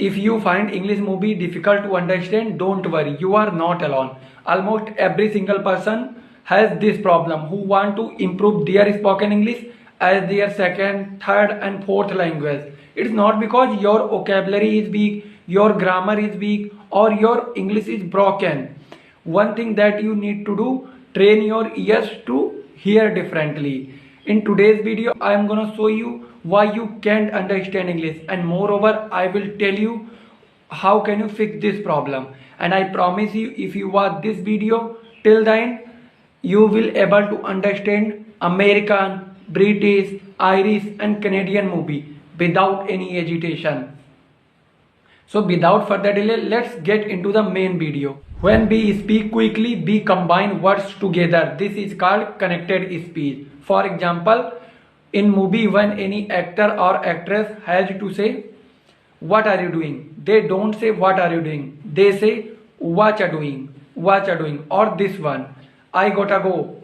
If you find English movie difficult to understand, don't worry, you are not alone. Almost every single person has this problem who want to improve their spoken English as their second, third and fourth language. It's not because your vocabulary is weak, your grammar is weak or your English is broken. One thing that you need to do, train your ears to hear differently. In today's video, I am gonna show you why you can't understand English, and moreover, I will tell you how can you fix this problem. And I promise you, if you watch this video till the end, you will able to understand American, British, Irish and Canadian movie without any agitation. So without further delay, let's get into the main video. When we speak quickly, we combine words together. This is called connected speech. For example, in movie when any actor or actress has to say, what are you doing? They don't say what are you doing. They say what are doing, what are doing. Or this one, I gotta go.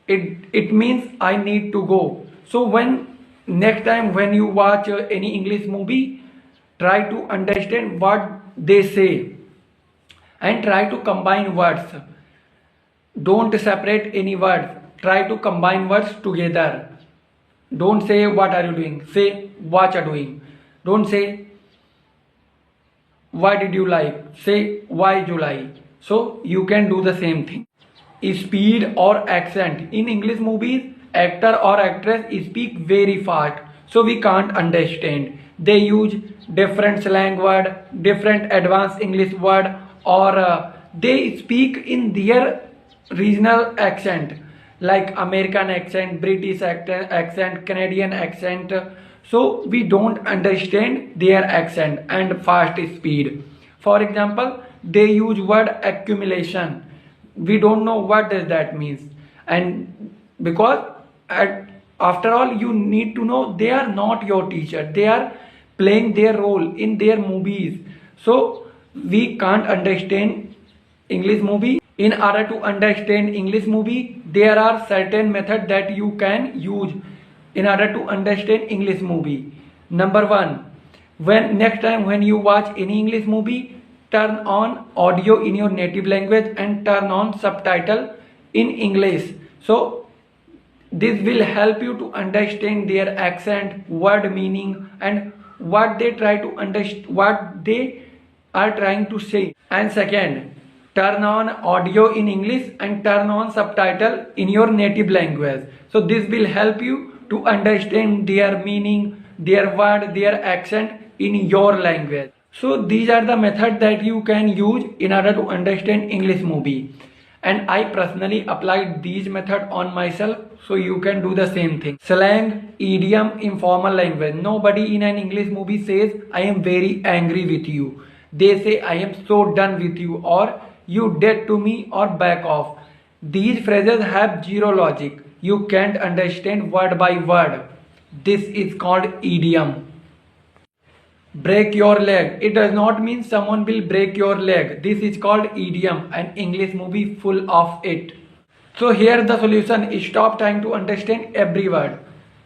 It means I need to go. So when next time when you watch any English movie, try to understand what they say and try to combine words. Don't separate any words. Try to combine words together. Don't say what are you doing. Say what are doing. Don't say why did you like. Say why you like. So you can do the same thing. Speed or accent. In English movies, actor or actress speak very fast, so we can't understand. They use different slang word, different advanced English word, or they speak in their regional accent like American accent, British accent, Canadian accent. So we don't understand their accent and fast speed. For example, they use word accumulation. We don't know what does that means, and because after all you need to know they are not your teacher, they are playing their role in their movies. So we can't understand English movie. In order to understand English movie, there are certain methods that you can use in order to understand English movie. Number one, when next time when you watch any English movie, turn on audio in your native language and turn on subtitle in English. So this will help you to understand their accent, word meaning and what they try to understand, what they are trying to say. And second, turn on audio in English and turn on subtitle in your native language. So this will help you to understand their meaning, their word, their accent in your language. So these are the methods that you can use in order to understand English movie. And I personally applied these methods on myself, so you can do the same thing. Slang, idiom, informal language. Nobody in an English movie says, I am very angry with you. They say, I am so done with you, or you dead to me, or back off. These phrases have zero logic. You can't understand word by word. This is called idiom. Break your leg. It does not mean someone will break your leg. This is called idiom, an English movie full of it. So here the solution is stop trying to understand every word.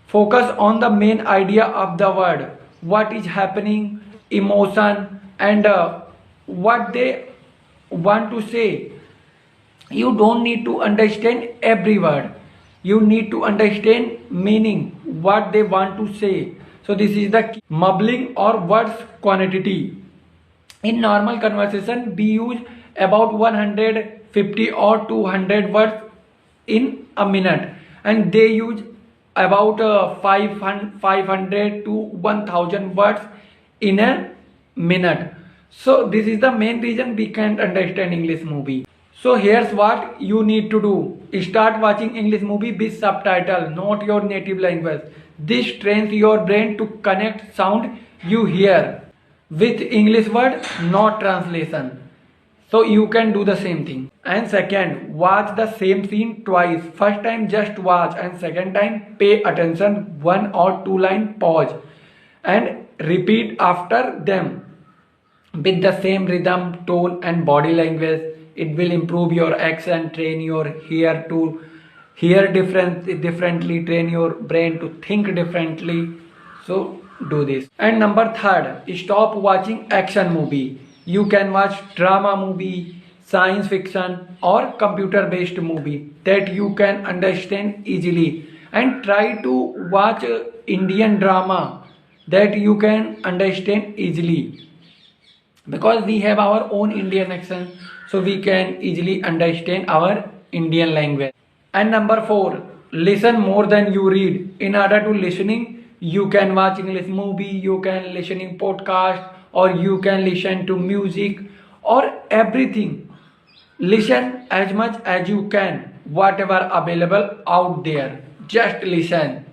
Focus on the main idea of the word. What is happening, emotion and what they want to say. You don't need to understand every word. You need to understand meaning, what they want to say. So this is the key. Mumbling or words quantity. In normal conversation, we use about 150 or 200 words in a minute, and they use about 500 to 1000 words in a minute. So this is the main reason we can't understand English movie. So here's what you need to do. Start watching English movie with subtitle, not your native language. This trains your brain to connect sound you hear with English word, not translation. So you can do the same thing. And second, watch the same scene twice. First time just watch, and second time pay attention, 1 or 2 line pause and repeat after them with the same rhythm, tone and body language. It will improve your accent, train your ear to hear differently, train your brain to think differently. So do this. And number third, stop watching action movie. You can watch drama movie, science fiction or computer based movie that you can understand easily, and try to watch Indian drama that you can understand easily, because we have our own Indian accent, so we can easily understand our Indian language. And number four, listen more than you read. In order to listening, you can watch English movie, you can listening podcast, or you can listen to music or everything. Listen as much as you can, whatever available out there. Just listen.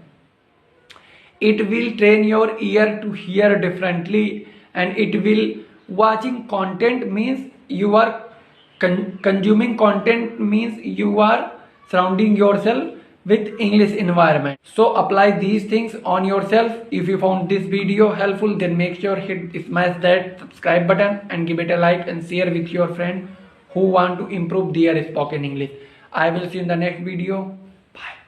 It will train your ear to hear differently, and it will watching content means you are consuming content means you are surrounding yourself with English environment. So apply these things on yourself. If you found this video helpful, then make sure smash that subscribe button and give it a like and share with your friend who want to improve their spoken English. I will see you in the next video. Bye.